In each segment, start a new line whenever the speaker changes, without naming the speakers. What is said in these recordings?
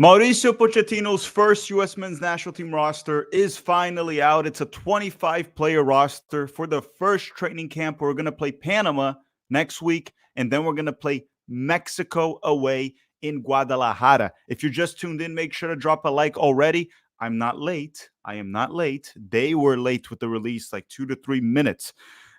Mauricio Pochettino's first U.S. men's national team roster is finally out. It's a 25-player roster for the first training camp. We're going to play Panama next week, and then we're going to play Mexico away in Guadalajara. If you're just tuned in, make sure to drop a like already. I'm not late. I am not late. They were late with the release, like 2 to 3 minutes.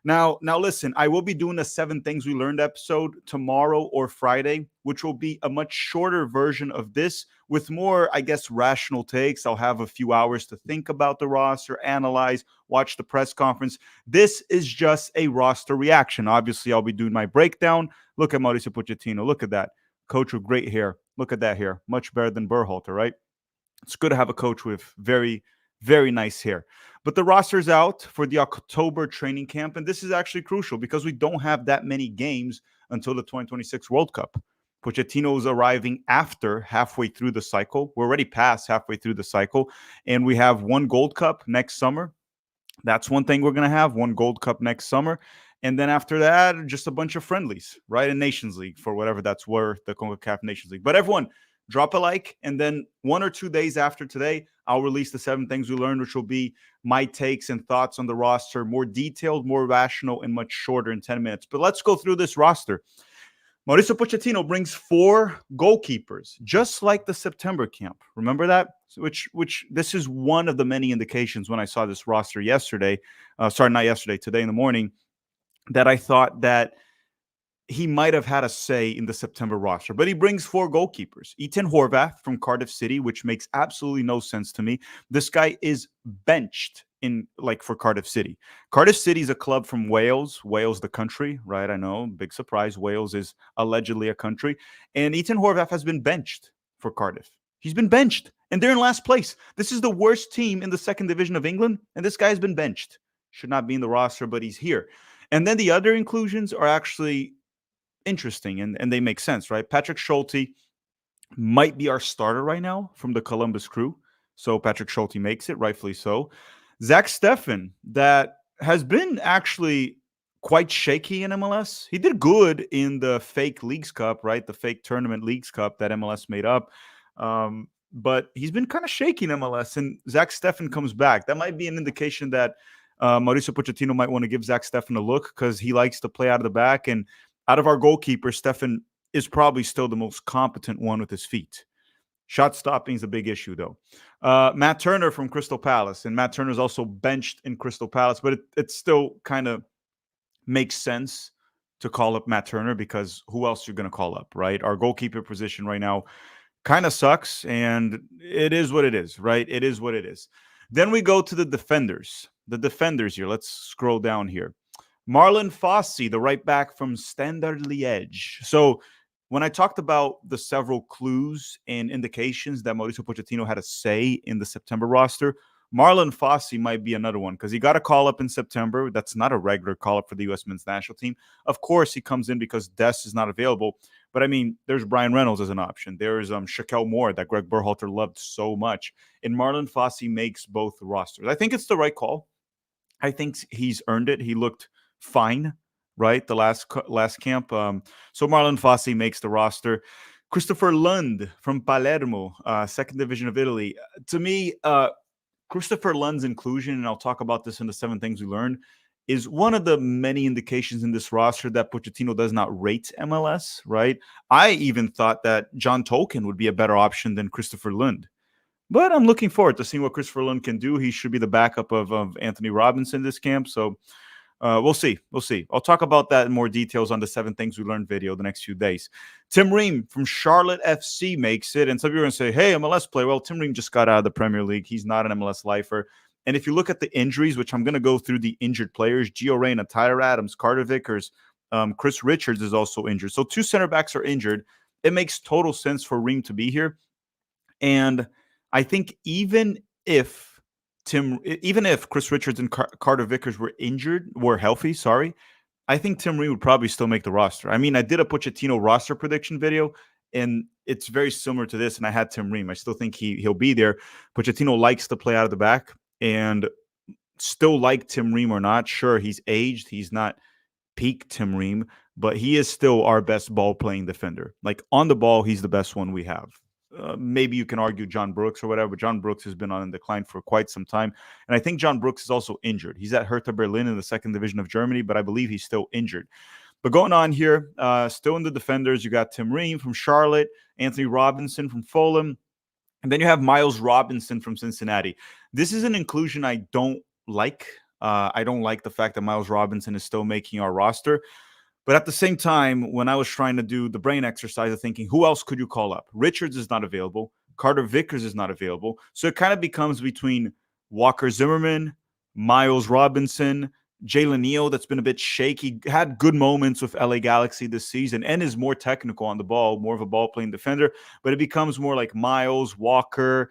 Now listen, I will be doing a 7 Things We Learned episode tomorrow or Friday, which will be a much shorter version of this with more, I guess, rational takes. I'll have a few hours to think about the roster, analyze, watch the press conference. This is just a roster reaction. Obviously, I'll be doing my breakdown. Look at Mauricio Pochettino. Look at that. Coach with great hair. Look at that hair. Much better than Berhalter, right? It's good to have a coach with very, very nice hair. But the roster's out for the October training camp, and this is actually crucial because we don't have that many games until the 2026 World Cup. Pochettino is arriving after halfway through the cycle. We're already past halfway through the cycle, and we have one Gold Cup next summer. That's one thing we're going to have, one Gold Cup next summer. And then after that, just a bunch of friendlies, right? In Nations League for whatever that's worth, the CONCACAF Nations League. But everyone, drop a like, and then 1 or 2 days after today, I'll release the 7 Things We Learned, which will be my takes and thoughts on the roster, more detailed, more rational, and much shorter in 10 minutes. But let's go through this roster. Mauricio Pochettino brings 4 goalkeepers, just like the September camp. Remember that? Which this is one of the many indications when I saw this roster yesterday, today in the morning, that I thought that he might have had a say in the September roster, but he brings 4 goalkeepers. Ethan Horvath from Cardiff City, which makes absolutely no sense to me. This guy is benched for Cardiff City. Cardiff City is a club from Wales, the country, right? I know, big surprise. Wales is allegedly a country. And Ethan Horvath has been benched for Cardiff. He's been benched, and they're in last place. This is the worst team in the 2nd division of England, and this guy has been benched. Should not be in the roster, but he's here. And then the other inclusions are actually interesting, and they make sense, right? Patrick Schulte might be our starter right now from the Columbus Crew. So Patrick Schulte makes it, rightfully so. Zach Steffen, that has been actually quite shaky in MLS. He did good in the fake Leagues Cup, right? The fake tournament Leagues Cup that MLS made up. But he's been kind of shaky in MLS, and Zach Steffen comes back. That might be an indication that Mauricio Pochettino might want to give Zach Steffen a look because he likes to play out of the back. And out of our goalkeepers, Steffen is probably still the most competent one with his feet. Shot stopping is a big issue, though. Matt Turner from Crystal Palace, and Matt Turner is also benched in Crystal Palace, but it still kind of makes sense to call up Matt Turner because who else you're going to call up, right? Our goalkeeper position right now kind of sucks, and it is what it is, right? It is what it is. Then we go to the defenders. The defenders here. Let's scroll down here. Marlon Fossey, the right back from Standard Liège. So when I talked about the several clues and indications that Mauricio Pochettino had a say in the September roster, Marlon Fossey might be another one because he got a call-up in September. That's not a regular call-up for the U.S. men's national team. Of course, he comes in because Dest is not available. But, I mean, there's Brian Reynolds as an option. There's Shaquille Moore that Greg Berhalter loved so much. And Marlon Fossey makes both rosters. I think it's the right call. I think he's earned it. He looked fine, right? The last camp. So Marlon Fossey makes the roster. Christopher Lund from Palermo, 2nd division of Italy. To me, Christopher Lund's inclusion, and I'll talk about this in the 7 Things We Learned, is one of the many indications in this roster that Pochettino does not rate MLS, right? I even thought that John Tolkien would be a better option than Christopher Lund. But I'm looking forward to seeing what Christopher Lund can do. He should be the backup of Anthony Robinson this camp. So we'll see. We'll see. I'll talk about that in more details on the 7 Things We Learned video the next few days. Tim Ream from Charlotte FC makes it. And some people are going to say, hey, MLS player. Well, Tim Ream just got out of the Premier League. He's not an MLS lifer. And if you look at the injuries, which I'm going to go through the injured players, Gio Reyna, Tyler Adams, Carter Vickers, Chris Richards is also injured. So 2 center backs are injured. It makes total sense for Ream to be here. And I think even if Chris Richards and Carter Vickers were healthy, I think Tim Ream would probably still make the roster. I mean, I did a Pochettino roster prediction video, and it's very similar to this, and I had Tim Ream. I still think he'll be there. Pochettino likes to play out of the back, and still like Tim Ream or not, sure, he's aged. He's not peak Tim Ream, but he is still our best ball-playing defender. Like, on the ball, he's the best one we have. maybe you can argue John Brooks or whatever, but John Brooks has been on a decline for quite some time. And I think John Brooks is also injured. He's at Hertha Berlin in the second division of Germany, but I believe he's still injured. But going on here, still in the defenders, you got Tim Ream from Charlotte, Anthony Robinson from Fulham, and then you have Miles Robinson from Cincinnati. This is an inclusion I don't like. I don't like the fact that Miles Robinson is still making our roster. But at the same time, when I was trying to do the brain exercise of thinking, who else could you call up? Richards is not available. Carter Vickers is not available. So it kind of becomes between Walker Zimmerman, Miles Robinson, Jalen Neal, that's been a bit shaky, had good moments with LA Galaxy this season and is more technical on the ball, more of a ball-playing defender. But it becomes more like Miles, Walker.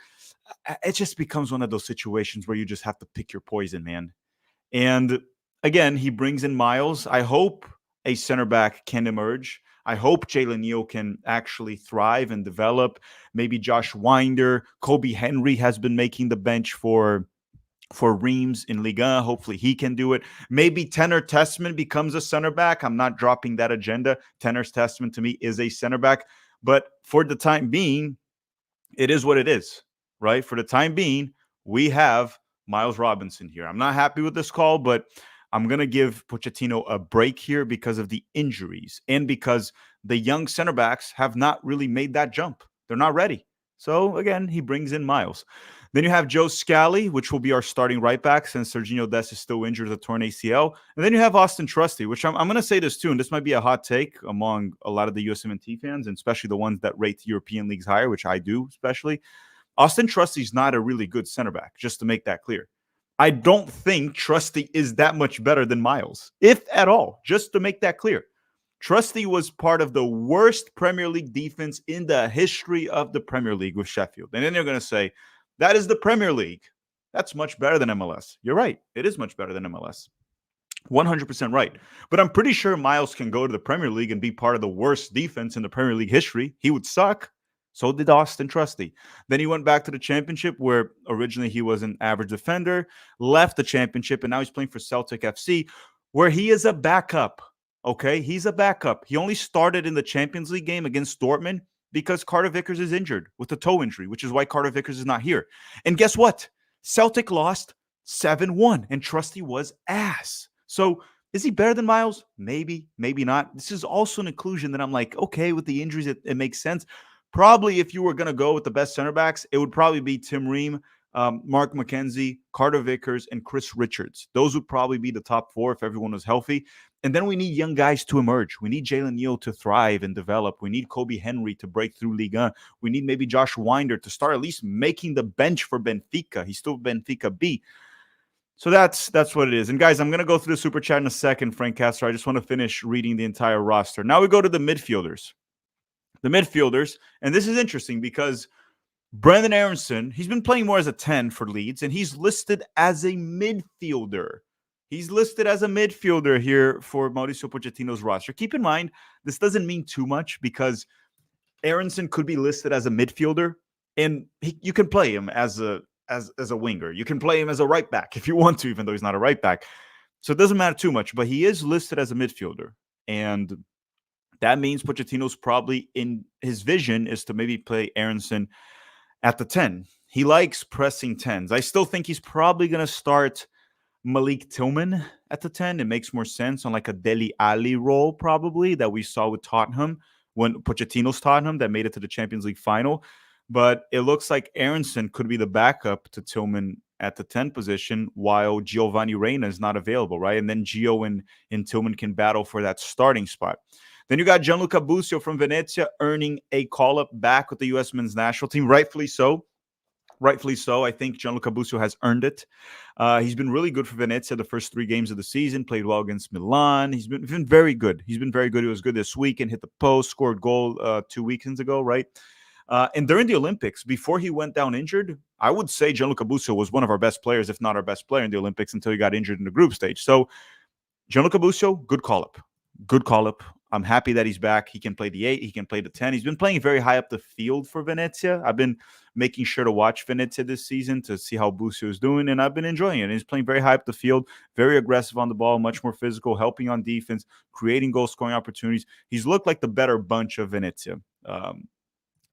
It just becomes one of those situations where you just have to pick your poison, man. And again, he brings in Miles. I hope a center back can emerge. I hope Jalen Neal can actually thrive and develop. Maybe Josh Winder, Kobe Henry has been making the bench for Reims in Liga. Hopefully he can do it. Maybe Tenor Testament becomes a center back. I'm not dropping that agenda. Tenor Testament to me is a center back. But for the time being, it is what it is, right? For the time being, we have Miles Robinson here. I'm not happy with this call, but I'm going to give Pochettino a break here because of the injuries and because the young center backs have not really made that jump. They're not ready. So again, he brings in Miles. Then you have Joe Scally, which will be our starting right back since Serginho Dest is still injured with a torn ACL. And then you have Austin Trusty, which I'm going to say this too, and this might be a hot take among a lot of the USMNT fans, and especially the ones that rate the European leagues higher, which I do especially. Austin Trusty's not a really good center back, just to make that clear. I don't think Trusty is that much better than Miles, if at all, just to make that clear. Trusty was part of the worst Premier League defense in the history of the Premier League with Sheffield. And then they're going to say, that is the Premier League. That's much better than MLS. You're right. It is much better than MLS. 100% right. But I'm pretty sure Miles can go to the Premier League and be part of the worst defense in the Premier League history. He would suck. So did Austin Trusty. Then he went back to the Championship where originally he was an average defender, left the Championship, and now he's playing for Celtic FC where he is a backup. Okay, he's a backup. He only started in the Champions League game against Dortmund because Carter Vickers is injured with a toe injury, which is why Carter Vickers is not here. And guess what? Celtic lost 7-1, and Trusty was ass. So is he better than Miles? Maybe, maybe not. This is also an inclusion that I'm like, okay, with the injuries, it makes sense. Probably if you were going to go with the best center backs, it would probably be Tim Ream, Mark McKenzie, Carter Vickers, and Chris Richards. Those would probably be the top four if everyone was healthy. And then we need young guys to emerge. We need Jalen Neal to thrive and develop. We need Kobe Henry to break through Liga. We need maybe Josh Winder to start at least making the bench for Benfica. He's still Benfica B. So that's what it is. And guys, I'm going to go through the super chat in a second, Frank Castro. I just want to finish reading the entire roster. Now we go to the midfielders. The midfielders, and this is interesting because Brandon Aronson, he's been playing more as a 10 for Leeds, and he's listed as a midfielder. He's listed as a midfielder here for Mauricio Pochettino's roster. Keep in mind, this doesn't mean too much because Aronson could be listed as a midfielder, and you can play him as a winger. You can play him as a right back if you want to, even though he's not a right back. So it doesn't matter too much, but he is listed as a midfielder, and that means Pochettino's probably in his vision is to maybe play Aronson at the 10. He likes pressing 10s. I still think he's probably going to start Malik Tillman at the 10. It makes more sense on like a Dele Alli role probably that we saw with Tottenham when Pochettino's Tottenham that made it to the Champions League final. But it looks like Aronson could be the backup to Tillman at the 10 position while Giovanni Reina is not available, right? And then Gio and Tillman can battle for that starting spot. Then you got Gianluca Busio from Venezia earning a call-up back with the U.S. men's national team. Rightfully so. Rightfully so. I think Gianluca Busio has earned it. He's been really good for Venezia the first 3 games of the season, played well against Milan. He's been very good. He's been very good. He was good this week and hit the post, scored goal 2 weekends ago, right? And during the Olympics, before he went down injured, I would say Gianluca Busio was one of our best players, if not our best player in the Olympics until he got injured in the group stage. So Gianluca Busio, good call-up. Good call-up. I'm happy that he's back. He can play the 8. He can play the 10. He's been playing very high up the field for Venezia. I've been making sure to watch Venezia this season to see how Busio is doing, and I've been enjoying it. He's playing very high up the field, very aggressive on the ball, much more physical, helping on defense, creating goal-scoring opportunities. He's looked like the better bunch of Venezia.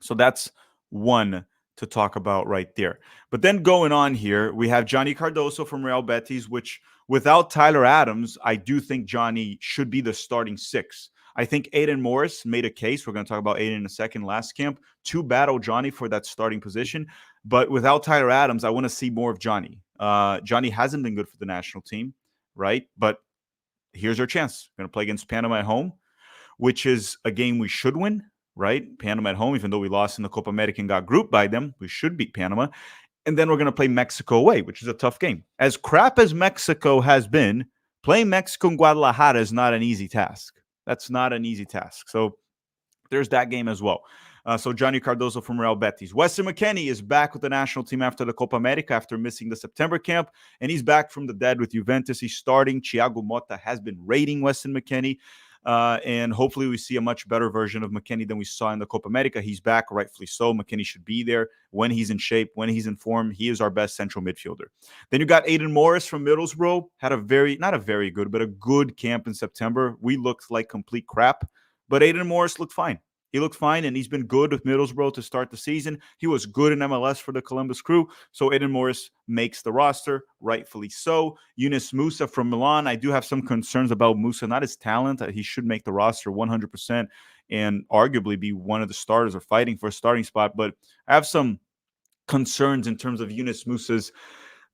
So that's one to talk about right there. But then going on here, we have Johnny Cardoso from Real Betis, which without Tyler Adams, I do think Johnny should be the starting six. I think Aiden Morris made a case. We're going to talk about Aiden in a second. Last camp to battle Johnny for that starting position. But without Tyler Adams, I want to see more of Johnny. Johnny hasn't been good for the national team, right? But here's our chance. We're going to play against Panama at home, which is a game we should win, right? Panama at home, even though we lost in the Copa America and got grouped by them, we should beat Panama. And then we're going to play Mexico away, which is a tough game. As crap as Mexico has been, playing Mexico in Guadalajara is not an easy task. That's not an easy task. So there's that game as well. So Johnny Cardoso from Real Betis. Weston McKennie is back with the national team after the Copa America, after missing the September camp, and he's back from the dead with Juventus. He's starting. Thiago Motta has been rating Weston McKennie, and hopefully we see a much better version of McKennie than we saw in the Copa America. He's back, rightfully so. McKennie should be there when he's in shape, when he's in form. He is our best central midfielder. Then you got Aiden Morris from Middlesbrough. Had not a very good, but a good camp in September. We looked like complete crap, but Aiden Morris looked fine. He looked fine, and he's been good with Middlesbrough to start the season. He was good in MLS for the Columbus Crew, so Aiden Morris makes the roster, rightfully so. Yunus Musa from Milan. I do have some concerns about Musa, not his talent. He should make the roster 100% and arguably be one of the starters or fighting for a starting spot, but I have some concerns in terms of Yunus Musa's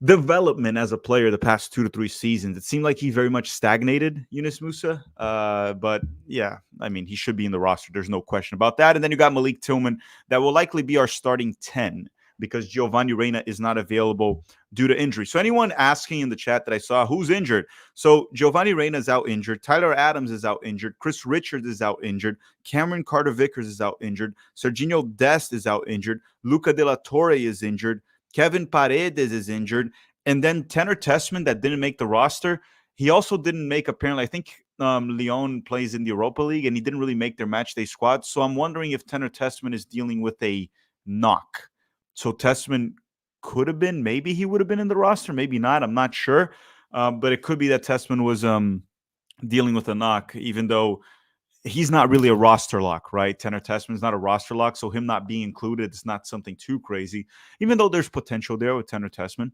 development as a player the past 2 to 3 seasons. It seemed like he very much stagnated, Yunus Musa. But yeah, I mean, he should be in the roster. There's no question about that. And then you got Malik Tillman that will likely be our starting 10 because Giovanni Reina is not available due to injury. So anyone asking in the chat that I saw who's injured. So Giovanni Reina is out injured. Tyler Adams is out injured. Chris Richards is out injured. Cameron Carter-Vickers is out injured. Serginho Dest is out injured. Luca De La Torre is injured. Kevin Paredes is injured. And then Tanner Tessman that didn't make the roster. He also didn't make, apparently, I think Lyon plays in the Europa League, and he didn't really make their match day squad. So I'm wondering if Tanner Tessman is dealing with a knock. So Tessman could have been, maybe he would have been in the roster, maybe not. I'm not sure. But it could be that Tessman was dealing with a knock, even though he's not really a roster lock, right? Tanner Tessman's not a roster lock, so him not being included is not something too crazy, even though there's potential there with Tanner Tessman.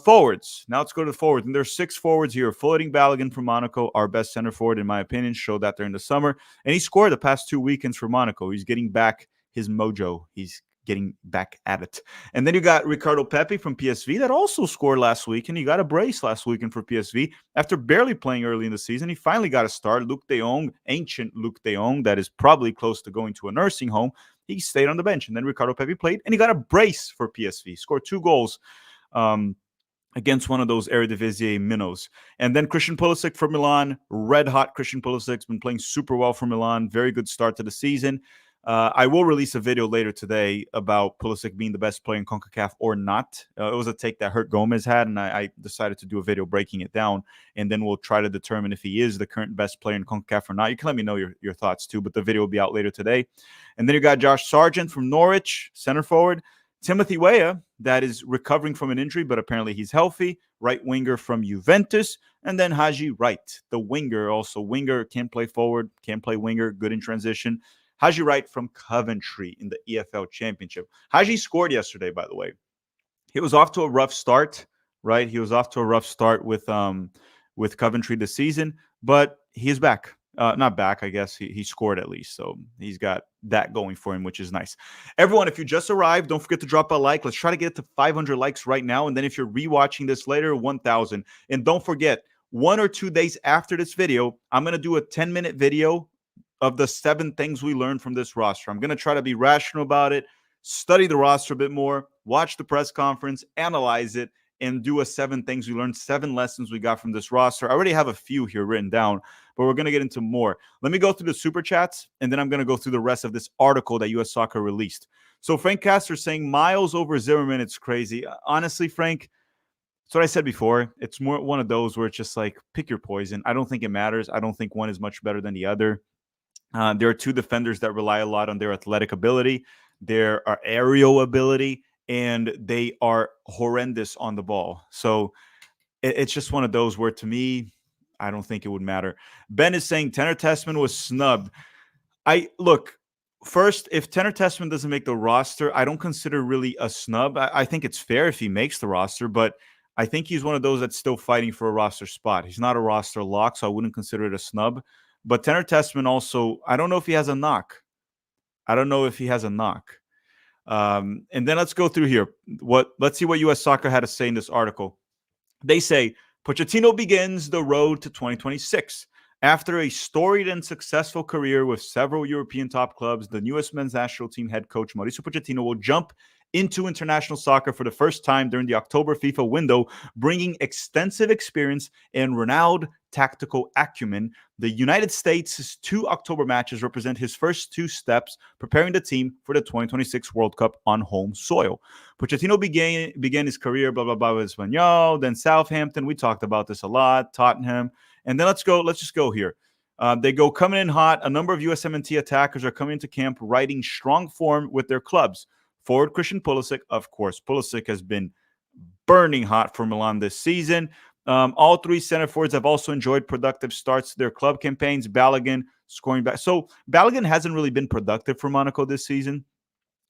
Forwards. Now let's go to the forwards. And there's 6 forwards here. Floating Balogun from Monaco, our best center forward, in my opinion, showed that during the summer. And he scored the past 2 weekends for Monaco. He's getting back his mojo. He's getting back at it. And then you got Ricardo Pepi from PSV that also scored last week, and he got a brace last weekend for PSV. After barely playing early in the season, he finally got a start. Luke de Jong, ancient Luke de Jong, that is probably close to going to a nursing home, he stayed on the bench. And then Ricardo Pepi played, and he got a brace for PSV. Scored 2 goals against one of those Eredivisie minnows. And then Christian Pulisic for Milan, red-hot Christian Pulisic's been playing super well for Milan. Very good start to the season. I will release a video later today about Pulisic being the best player in CONCACAF or not. It was a take that Hurt Gomez had, and I decided to do a video breaking it down, and then we'll try to determine if he is the current best player in CONCACAF or not. You can let me know your thoughts too, but the video will be out later today. And then you got Josh Sargent from Norwich, center forward. Timothy Weah, that is recovering from an injury, but apparently he's healthy. Right winger from Juventus. And then Haji Wright, the winger, also winger, can play forward, can play winger, good in transition. Haji Wright from Coventry in the EFL Championship. Haji scored yesterday, by the way. He was off to a rough start, right? He was off to a rough start with Coventry this season, but he is back. Not back, I guess. He scored at least, so he's got that going for him, which is nice. Everyone, if you just arrived, don't forget to drop a like. Let's try to get to 500 likes right now, and then if you're rewatching this later, 1,000. And don't forget, 1 or 2 days after this video, I'm going to do a 10-minute video of the 7 things we learned from this roster. I'm going to try to be rational about it, study the roster a bit more, watch the press conference, analyze it, and do a 7 things we learned, 7 lessons we got from this roster. I already have a few here written down, but we're going to get into more. Let me go through the super chats, and then I'm going to go through the rest of this article that US Soccer released. So Frank Castor saying Miles over Zimmerman, it's crazy. Honestly, Frank, that's what I said before. It's more one of those where it's just like, pick your poison. I don't think it matters. I don't think one is much better than the other. There are 2 defenders that rely a lot on their athletic ability, their aerial ability, and they are horrendous on the ball. So it's just one of those where, to me, I don't think it would matter. Ben is saying Tanner Tessman was snubbed. Look, first, if Tanner Tessman doesn't make the roster, I don't consider really a snub. I think it's fair if he makes the roster, but I think he's one of those that's still fighting for a roster spot. He's not a roster lock, so I wouldn't consider it a snub. But Tanner Tessman also, I don't know if he has a knock. I don't know if he has a knock. And then let's go through here. Let's see what U.S. Soccer had to say in this article. They say Pochettino begins the road to 2026. After a storied and successful career with several European top clubs, the U.S. men's national team head coach Mauricio Pochettino will jump into international soccer for the first time during the October FIFA window, bringing extensive experience and renowned tactical acumen. The United States' 2 October matches represent his first 2 steps preparing the team for the 2026 World Cup on home soil. Pochettino began his career, blah, blah, blah, with Espanyol, then Southampton. We talked about this a lot, Tottenham. And then let's just go here. They go coming in hot. A number of USMNT attackers are coming into camp, riding strong form with their clubs. Forward Christian Pulisic, of course. Pulisic has been burning hot for Milan this season. All 3 center forwards have also enjoyed productive starts to their club campaigns. Balogun scoring back. So Balogun hasn't really been productive for Monaco this season.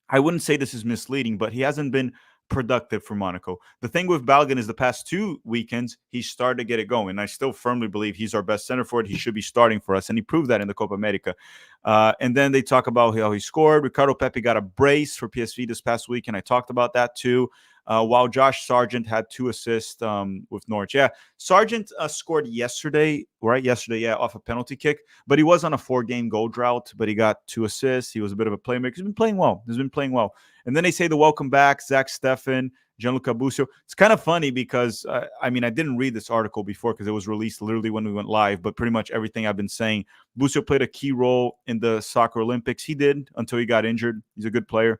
I wouldn't say this is misleading, but he hasn't been productive for Monaco. The thing with Balogun is the past 2 weekends, he started to get it going. I still firmly believe he's our best center forward. He should be starting for us, and he proved that in the Copa America. And then they talk about how he scored. Ricardo Pepi got a brace for PSV this past week, and I talked about that too. While Josh Sargent had 2 assists with Norwich. Yeah, Sargent scored yesterday, right? Yesterday, yeah, off a penalty kick. But he was on a 4-game goal drought, but he got 2 assists. He was a bit of a playmaker. He's been playing well. And then they say the welcome back, Zach Steffen, Gianluca Busio. It's kind of funny because, I didn't read this article before because it was released literally when we went live, but pretty much everything I've been saying, Busio played a key role in the Soccer Olympics. He did until he got injured. He's a good player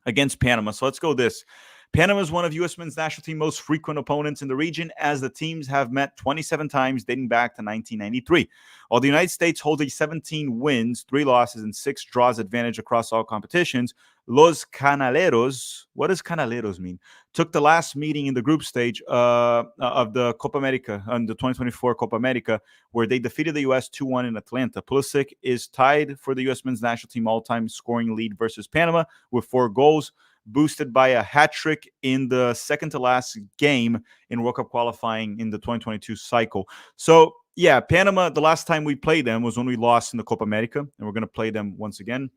against Panama. So let's go this. Panama is one of U.S. men's national team most frequent opponents in the region, as the teams have met 27 times dating back to 1993. While the United States holds a 17 wins, 3 losses, and 6 draws advantage across all competitions, Los Canaleros, what does Canaleros mean? Took the last meeting in the group stage of the Copa America, on the 2024 Copa America, where they defeated the U.S. 2-1 in Atlanta. Pulisic is tied for the U.S. men's national team all-time scoring lead versus Panama with 4 goals, boosted by a hat trick in the second-to-last game in World Cup qualifying in the 2022 cycle. So, yeah, Panama, the last time we played them was when we lost in the Copa America, and we're going to play them once again.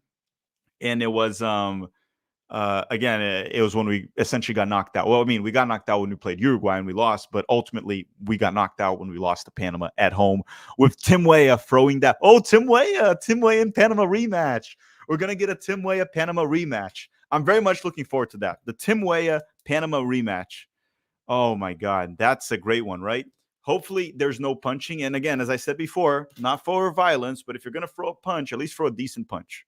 And it was, again, it was when we essentially got knocked out. Well, we got knocked out when we played Uruguay and we lost, but ultimately we got knocked out when we lost to Panama at home with Tim Weah throwing that. Oh, Tim Weah and Panama rematch. We're going to get a Tim Weah Panama rematch. I'm very much looking forward to that. The Tim Weah Panama rematch. Oh, my God. That's a great one, right? Hopefully there's no punching. And again, as I said before, not for violence, but if you're going to throw a punch, at least throw a decent punch.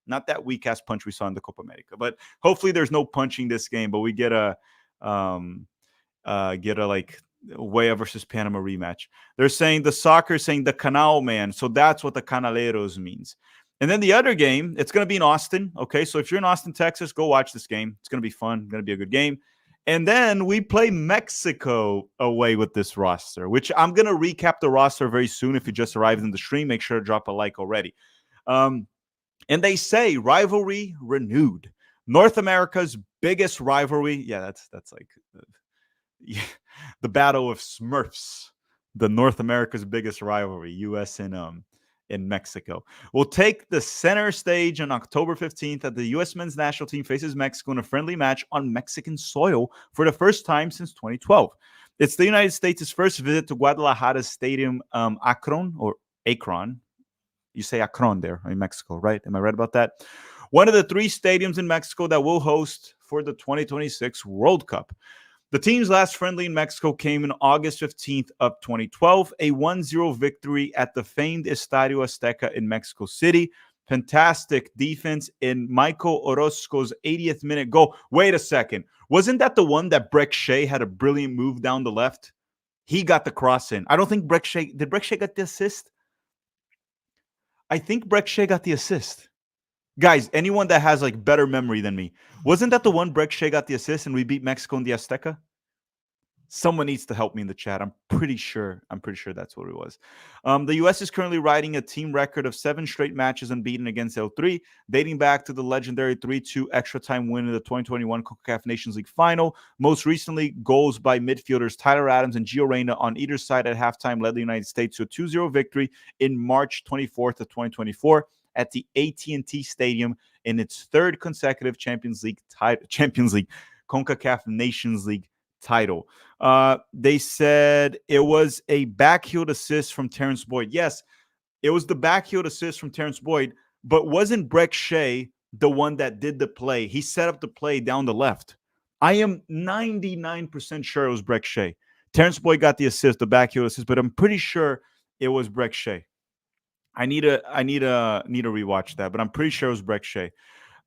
Not that weak-ass punch we saw in the Copa America. But hopefully there's no punching this game, but we get a like Weah versus Panama rematch. They're saying the Canal Man. So that's what the Canaleros means. And then the other game, it's going to be in Austin. Okay, so if you're in Austin, Texas, go watch this game. It's going to be fun. It's going to be a good game. And then we play Mexico away with this roster, which I'm going to recap the roster very soon. If you just arrived in the stream, make sure to drop a like already. And they say rivalry renewed. North America's biggest rivalry. Yeah, that's like the battle of Smurfs. The North America's biggest rivalry, U.S. and in Mexico. Will take the center stage on October 15th as the U.S. men's national team faces Mexico in a friendly match on Mexican soil for the first time since 2012. It's the United States' first visit to Guadalajara's stadium, Akron. You say Akron there in Mexico, right? Am I right about that? One of the 3 stadiums in Mexico that will host for the 2026 World Cup. The team's last friendly in Mexico came in August 15th of 2012, a 1-0 victory at the famed Estadio Azteca in Mexico City. Fantastic defense in Michael Orozco's 80th minute goal. Wait a second. Wasn't that the one that Breck Shea had a brilliant move down the left? He got the cross in. I don't think Breck Shea... Did Breck Shea get the assist? I think Breck Shea got the assist. Guys, anyone that has like better memory than me, wasn't that the one Breck Shea got the assist and we beat Mexico in the Azteca? Someone needs to help me in the chat. I'm pretty sure that's what it was. The U.S. is currently riding a team record of 7 straight matches unbeaten against El Tri, dating back to the legendary 3-2 extra time win in the 2021 CONCACAF Nations League final. Most recently, goals by midfielders Tyler Adams and Gio Reyna on either side at halftime led the United States to a 2-0 victory in March 24th of 2024 at the AT&T Stadium in its third consecutive Champions League CONCACAF Nations League title. They said it was a backheeled assist from Terrence Boyd. Yes, it was the backheeled assist from Terrence Boyd, but wasn't Breck Shea the one that did the play? He set up the play down the left. I am 99% sure it was Breck Shea. Terrence Boyd got the assist, the backheel assist, but I'm pretty sure it was Breck Shea. I need to rewatch that, but I'm pretty sure it was Breck Shea.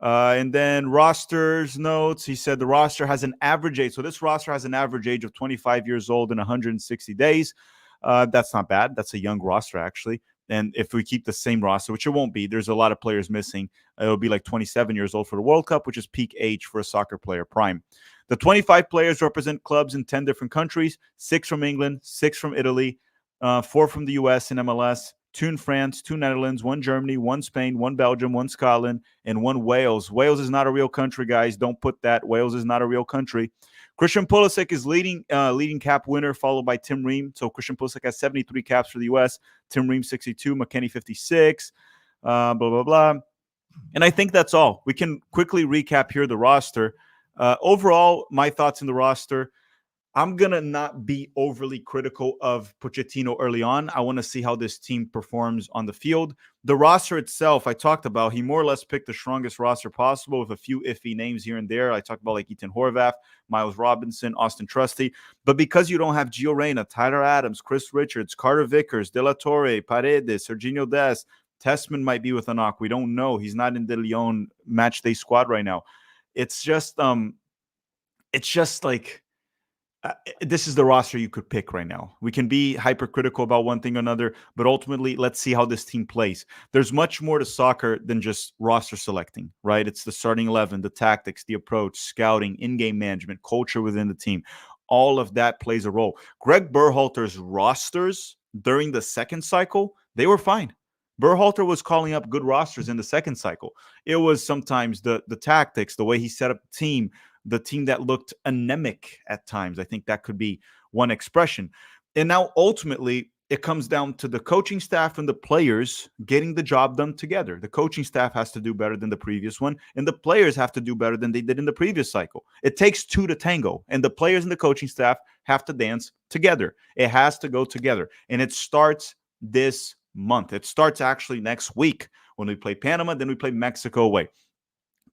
And then rosters notes. He said the roster has an average age. So this roster has an average age of 25 years old in 160 days. That's not bad. That's a young roster, actually. And if we keep the same roster, which it won't be, there's a lot of players missing. It'll be like 27 years old for the World Cup, which is peak age for a soccer player prime. The 25 players represent clubs in 10 different countries, 6 from England, 6 from Italy, 4 from the US and MLS, 2 in France, 2 Netherlands, 1 Germany, 1 Spain, 1 Belgium, 1 Scotland, and 1 Wales. Wales is not a real country, guys. Don't put that. Wales is not a real country. Christian Pulisic is leading cap winner, followed by Tim Ream. So Christian Pulisic has 73 caps for the U.S., Tim Ream 62, McKennie 56, blah, blah, blah. And I think that's all. We can quickly recap here the roster. Overall, my thoughts in the roster, I'm going to not be overly critical of Pochettino early on. I want to see how this team performs on the field. The roster itself, I talked about, he more or less picked the strongest roster possible with a few iffy names here and there. I talked about like Ethan Horvath, Miles Robinson, Austin Trusty. But because you don't have Gio Reyna, Tyler Adams, Chris Richards, Carter Vickers, De La Torre, Paredes, Serginho Dest, Tessman might be with a knock. We don't know. He's not in the Lyon matchday squad right now. It's just like... this is the roster you could pick right now. We can be hypercritical about one thing or another, but ultimately, let's see how this team plays. There's much more to soccer than just roster selecting, right? It's the starting 11, the tactics, the approach, scouting, in-game management, culture within the team. All of that plays a role. Greg Berhalter's rosters during the second cycle, they were fine. Berhalter was calling up good rosters in the second cycle. It was sometimes the tactics, the way he set up the team that looked anemic at times. I think that could be one expression. And now ultimately it comes down to the coaching staff and the players getting the job done together. The coaching staff has to do better than the previous one, and the players have to do better than they did in the previous cycle. It takes 2 to tango, and the players and the coaching staff have to dance together. It has to go together, and it starts this month. It starts actually next week when we play Panama, then we play Mexico away.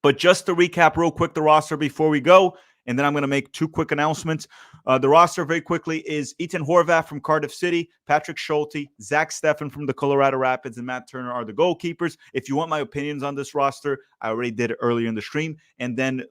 But just to recap real quick the roster before we go, and then I'm going to make 2 quick announcements. The roster very quickly is Ethan Horvath from Cardiff City, Patrick Schulte, Zach Steffen from the Colorado Rapids, and Matt Turner are the goalkeepers. If you want my opinions on this roster, I already did it earlier in the stream. And then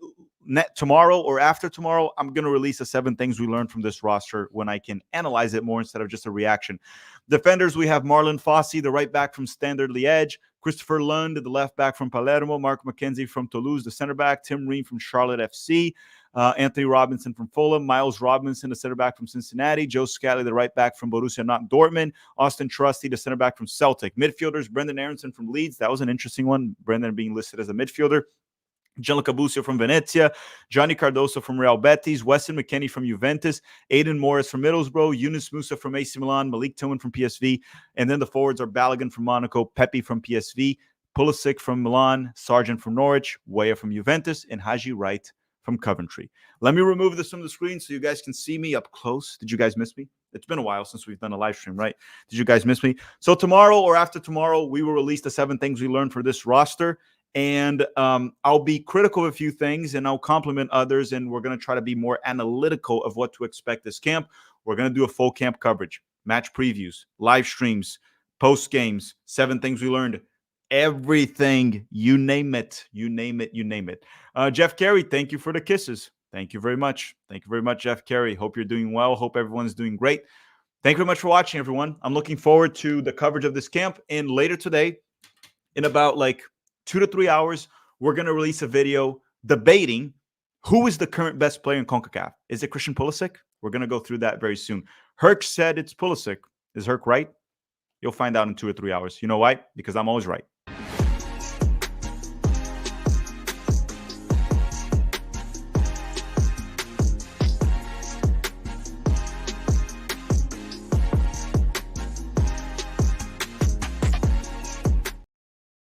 tomorrow or after tomorrow, I'm going to release the 7 things we learned from this roster when I can analyze it more instead of just a reaction. Defenders, we have Marlon Fossey, the right back from Standard Liège, Christopher Lund, the left back from Palermo, Mark McKenzie from Toulouse, the center back, Tim Ream from Charlotte FC, Anthony Robinson from Fulham, Miles Robinson, the center back from Cincinnati, Joe Scally, the right back from Borussia Dortmund, Austin Trusty, the center back from Celtic. Midfielders, Brendan Aronson from Leeds. That was an interesting one, Brendan being listed as a midfielder. Gianluca Busio from Venezia, Johnny Cardoso from Real Betis, Weston McKennie from Juventus, Aidan Morris from Middlesbrough, Yunus Musa from AC Milan, Malik Tillman from PSV, and then the forwards are Balogun from Monaco, Pepe from PSV, Pulisic from Milan, Sargent from Norwich, Weah from Juventus, and Haji Wright from Coventry. Let me remove this from the screen so you guys can see me up close. Did you guys miss me? It's been a while since we've done a live stream, right? Did you guys miss me? So tomorrow or after tomorrow, we will release the 7 things we learned for this roster. And I'll be critical of a few things and I'll compliment others. And we're going to try to be more analytical of what to expect this camp. We're going to do a full camp coverage, match previews, live streams, post games, 7 things we learned, everything, you name it, you name it, you name it. Jeff Carey, thank you for the kisses. Thank you very much. Thank you very much, Jeff Carey. Hope you're doing well. Hope everyone's doing great. Thank you very much for watching, everyone. I'm looking forward to the coverage of this camp. And later today, in about like 2 to 3 hours, we're going to release a video debating who is the current best player in CONCACAF. Is it Christian Pulisic? We're going to go through that very soon. Herc said it's Pulisic. Is Herc right? You'll find out in 2 or 3 hours. You know why? Because I'm always right.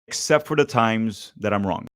Except for the times that I'm wrong.